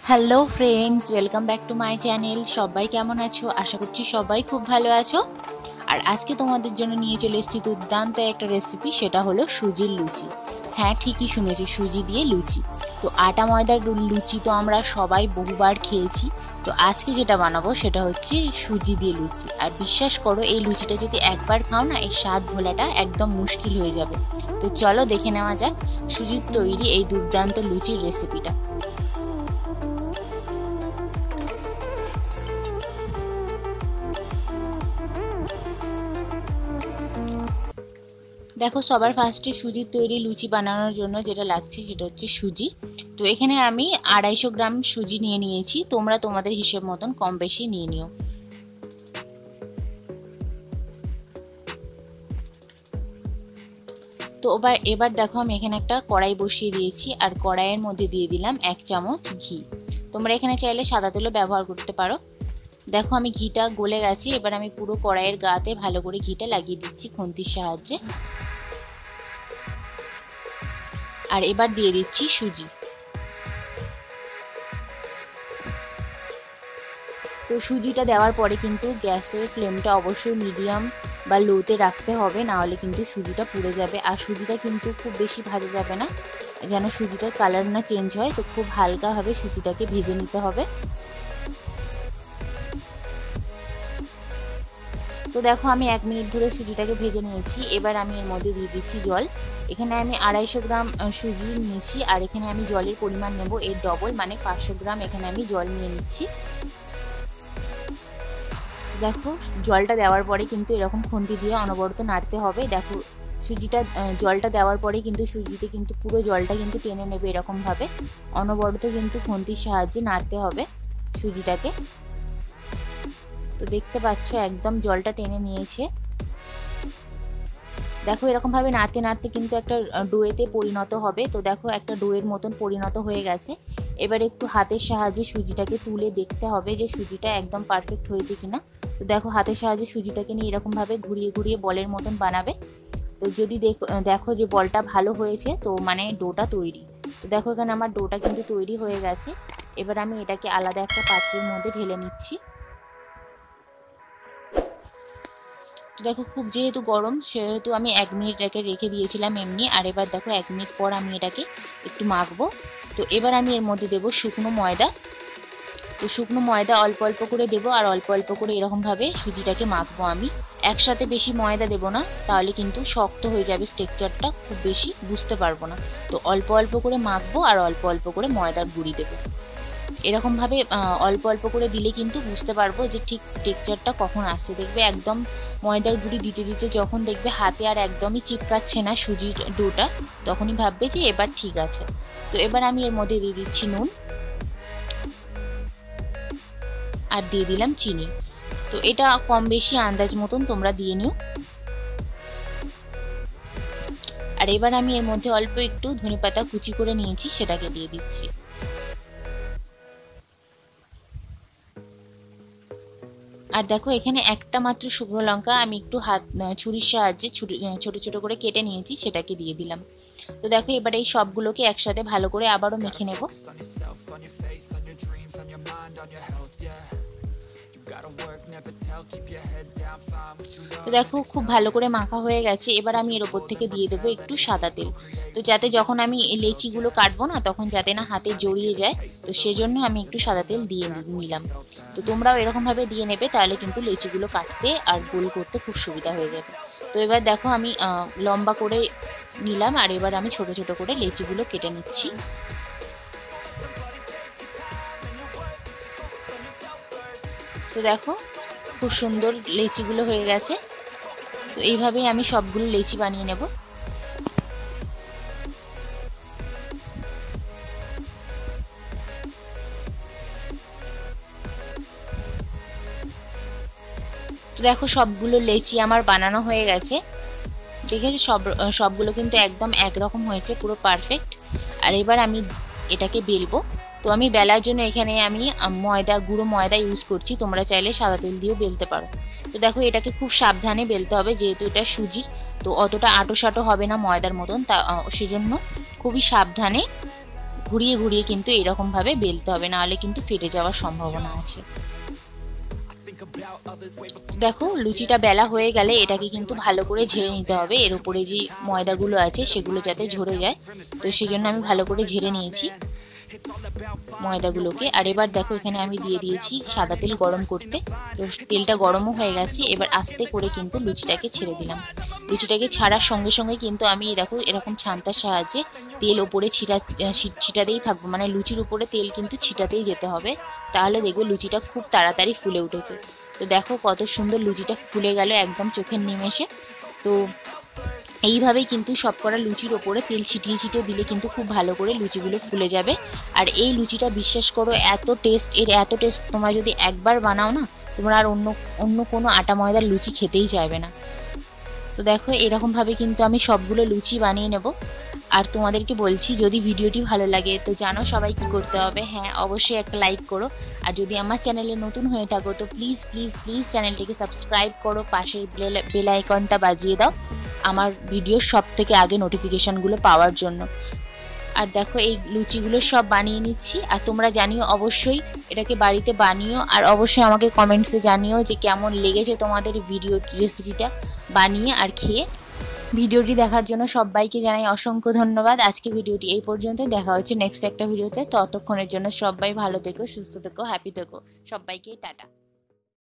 Hello friends, welcome back to my channel. সবাই কেমন আছো? আশা করছি সবাই খুব ভালো আছো। আর আজকে তোমাদের জন্য নিয়ে চলে এসেছি দুর্দান্ত একটা রেসিপি, সেটা হলো সুজির লুচি। হ্যাঁ, ঠিকই শুনেছি, সুজি দিয়ে লুচি। তো আটা ময়দার লুচি তো আমরা সবাই বহুবার খেয়েছি। তো আজকে যেটা বানাবো সেটা হচ্ছে সুজি দিয়ে লুচি। আর বিশ্বাস করো, এই লুচিটা যদি একবার খাও না, এই স্বাদ ভোলাটা একদম মুশকিল হয়ে যাবে। তো চলো দেখে নেওয়া যাক সুজির তৈরি এই দুর্দান্ত লুচির রেসিপিটা। দেখো, সবার ফার্স্টে সুজির তৈরি লুচি বানানোর জন্য যেটা লাগছে সেটা হচ্ছে সুজি। তো এখানে আমি 250 গ্রাম সুজি নিয়ে নিয়েছি। তোমরা তোমাদের হিসেব মতন কম বেশি নিয়ে নিও। তো এবার দেখো, আমি এখানে একটা কড়াই বসিয়ে দিয়েছি, আর কড়াইয়ের মধ্যে দিয়ে দিলাম 1 চামচ ঘি। তোমরা এখানে চাইলে সাদা তেলও ব্যবহার করতে পারো। দেখো, আমি ঘিটা গলে গেছে। এবার আমি পুরো কড়াইয়ের গাতে ভালো করে ঘিটা লাগিয়ে দিচ্ছি খুন্তির সাহায্যে। আর এবার দিয়ে দিচ্ছি সুজি। তো সুজিটা দেওয়ার পরে কিন্তু গ্যাসের ফ্লেমটা অবশ্যই মিডিয়াম বা লোতে রাখতে হবে, না হলে কিন্তু সুজিটা পুড়ে যাবে। আর সুজিটা কিন্তু খুব বেশি ভাজা যাবে না, যেন সুজিটার কালার না চেঞ্জ হয়। তো খুব হালকাভাবে সুজিটাকে ভেজে নিতে হবে। তো দেখো, আমি 1 মিনিট ধরে সুজিটাকে ভেজে নিয়েছি। এবার আমি এর মধ্যে দিয়ে দিচ্ছি জল। এখানে আমি 250 গ্রাম সুজি নিয়েছি, আর এখানে আমি জলের পরিমাণ নেব এর ডবল, মানে 500 গ্রাম এখানে আমি জল নিয়ে নিচ্ছি। দেখো, জলটা দেওয়ার পরে কিন্তু এরকম খুন্তি দিয়ে অনবরত নাড়তে হবে। দেখো, সুজিটা জলটা দেওয়ার পরে কিন্তু সুজিতে কিন্তু পুরো জলটা কিন্তু টেনে নেবে। এরকমভাবে অনবরত কিন্তু খুন্তির সাহায্যে নাড়তে হবে সুজিটাকে। তো দেখতে পাচ্ছ একদম জলটা টেনে নিয়েছে। দেখো, এরকমভাবে নাড়তে নাড়তে কিন্তু একটা ডোয়েতে পরিণত হবে। তো দেখো, একটা ডোয়ের মতন পরিণত হয়ে গেছে। এবার একটু হাতের সাহায্যে সুজিটাকে তুলে দেখতে হবে যে সুজিটা একদম পারফেক্ট হয়েছে কিনা। তো দেখো, হাতের সাহায্যে সুজিটাকে নিয়ে এরকমভাবে ঘুরিয়ে ঘুরিয়ে বলের মতন বানাবে। তো যদি দেখো যে বলটা ভালো হয়েছে, তো মানে ডোটা তৈরি। তো দেখো, এখানে আমার ডোটা কিন্তু তৈরি হয়ে গেছে। এবার আমি এটাকে আলাদা একটা পাত্রের মধ্যে ঢেলে নিচ্ছি। তো দেখো, খুব যেহেতু গরম, সেহেতু আমি 1 মিনিট রেখে দিয়েছিলাম এমনি। আর এবার দেখো, 1 মিনিট পর আমি এটাকে একটু মাখবো। তো এবার আমি এর মধ্যে দেবো শুকনো ময়দা। তো শুকনো ময়দা অল্প অল্প করে দেবো, আর অল্প অল্প করে এরকমভাবে সুজিটাকে মাখবো আমি। একসাথে বেশি ময়দা দেবো না, তাহলে কিন্তু শক্ত হয়ে যাবে, স্ট্রাকচারটা খুব বেশি বুঝতে পারবো না। তো অল্প অল্প করে মাখবো, আর অল্প অল্প করে ময়দার গুঁড়ি দেবো। এরকমভাবে অল্প অল্প করে দিলে কিন্তু বুঝতে পারবো যে ঠিক টেক্সচারটা কখন আসছে। দেখবে একদম ময়দার গুঁড়ি দিতে দিতে যখন দেখবে হাতে আর একদমই চিপকাচ্ছে না সুজির ডোটা, তখনই ভাববে যে এবার ঠিক আছে। তো এবার আমি এর মধ্যে দিয়ে দিচ্ছি নুন, আর দিয়ে দিলাম চিনি। তো এটা কম বেশি আন্দাজ মতন তোমরা দিয়ে নিও। আর এবার আমি এর মধ্যে অল্প একটু ধনেপাতা কুচি করে নিয়েছি, সেটাকে দিয়ে দিচ্ছি। আর দেখো, এখানে একটা মাত্র শুকনো লঙ্কা আমি একটু ছুরির সাহায্যে ছোট ছোট করে কেটে নিয়েছি, সেটাকে দিয়ে দিলাম। তো দেখো, এবার এই সবগুলোকে একসাথে ভালো করে আবারও মেখে নেব। তো দেখো, খুব ভালো করে মাখা হয়ে গেছে। এবার আমি এর ওপর থেকে দিয়ে দেবো একটু সাদা তেল। তো যাতে যখন আমি লেচিগুলো কাটবো না, তখন যাতে না হাতে জড়িয়ে যায়, তো সেজন্য আমি একটু সাদা তেল দিয়ে নিলাম। তো তোমরাও এরকমভাবে দিয়ে নেবে, তাহলে কিন্তু লেচিগুলো কাটতে আর গোল করতে খুব সুবিধা হয়ে যাবে। তো এবার দেখো, আমি লম্বা করে নিলাম, আর এবার আমি ছোট ছোট করে লেচিগুলো কেটে নিচ্ছি। তো দেখো, খুব সুন্দর লেচিগুলো হয়ে গেছে। তো এইভাবেই আমি সবগুলো লেচি বানিয়ে নেব। তো দেখো, সবগুলো লেচি আমার বানানো হয়ে গেছে। দেখেছি সবগুলো কিন্তু একদম একরকম হয়েছে, পুরো পারফেক্ট। আর এবার আমি এটাকে বেলবো। তো আমি বেলার জন্য এখানে আমি গুঁড়ো ময়দা ইউজ করছি। তোমরা চাইলে সাদা তেল দিয়েও বেলতে পারো। তো দেখো, এটাকে খুব সাবধানে বেলতে হবে, যেহেতু এটা সুজির, তো অতটা আঁটো সাঁটো হবে না ময়দার মতন। সেজন্য খুবই সাবধানে ঘুরিয়ে ঘুরিয়ে কিন্তু এরকমভাবে বেলতে হবে, নাহলে কিন্তু ফেটে যাওয়ার সম্ভাবনা আছে। দেখো লুচিটা বেলা হয়ে গেলে এটাকে কিন্তু ভালো করে ঝেড়ে নিতে হবে, এর উপরে যে ময়দাগুলো আছে সেগুলো যাতে ঝরে যায়। তো সেই জন্য আমি ভালো করে ঝেড়ে নিয়েছি ময়দাগুলোকে। আর এবার দেখো এখানে আমি দিয়ে দিয়েছি সাদা তেল গরম করতে। তো তেলটা গরমও হয়ে গেছে, এবার আস্তে করে কিন্তু লুচিটাকে ছেড়ে দিলাম। লুচিটাকে ছাড়ার সঙ্গে সঙ্গে কিন্তু আমি দেখো এরকম ছান্তার সাহায্যে তেল ওপরে ছিটাতেই থাকবো, মানে লুচির উপরে তেল কিন্তু ছিটাতেই যেতে হবে, তাহলে দেখবে লুচিটা খুব তাড়াতাড়ি ফুলে উঠেছে। তো দেখো কত সুন্দর লুচিটা ফুলে গেল একদম চোখের নিমেষে। তো এইভাবেই কিন্তু সবকটা লুচির ওপরে তেল ছিটিয়ে ছিটিয়ে দিলে কিন্তু খুব ভালো করে লুচিগুলো ফুলে যাবে। আর এই লুচিটা বিশ্বাস করো এত টেস্ট, তোমরা যদি একবার বানাও না, তোমরা আর অন্য কোনো আটা ময়দার লুচি খেতেই চাইবে না। তো দেখো এরকমভাবে কিন্তু আমি সবগুলো লুচি বানিয়ে নেব। আর তোমাদেরকে বলছি, যদি ভিডিওটি ভালো লাগে তো জানো সবাই কি করতে হবে, হ্যাঁ অবশ্যই একটা লাইক করো। আর যদি আমার চ্যানেলে নতুন হয়ে থাকো তো প্লিজ প্লিজ প্লিজ চ্যানেলটিকে সাবস্ক্রাইব করো, পাশের বেল আইকনটা বাজিয়ে দাও আমার ভিডিওর সব থেকে আগে নোটিফিকেশানগুলো পাওয়ার জন্য। আর দেখো এই লুচিগুলো সব বানিয়ে নিচ্ছি। আর তোমরা জানিও অবশ্যই এটাকে বাড়িতে বানিও, আর অবশ্যই আমাকে কমেন্টসে জানিও যে কেমন লেগেছে তোমাদের ভিডিও রেসিপিটা বানিয়ে আর খেয়ে। ভিডিওটি দেখার জন্য সবাইকে জানাই অসংখ্য ধন্যবাদ। আজকে ভিডিওটি এই পর্যন্ত, দেখা হচ্ছে নেক্সট একটা ভিডিওতে। ততক্ষণের জন্য সবাই ভালো থেকো, সুস্থ থেকো, হ্যাপি থেকো। সবাইকে টাটা।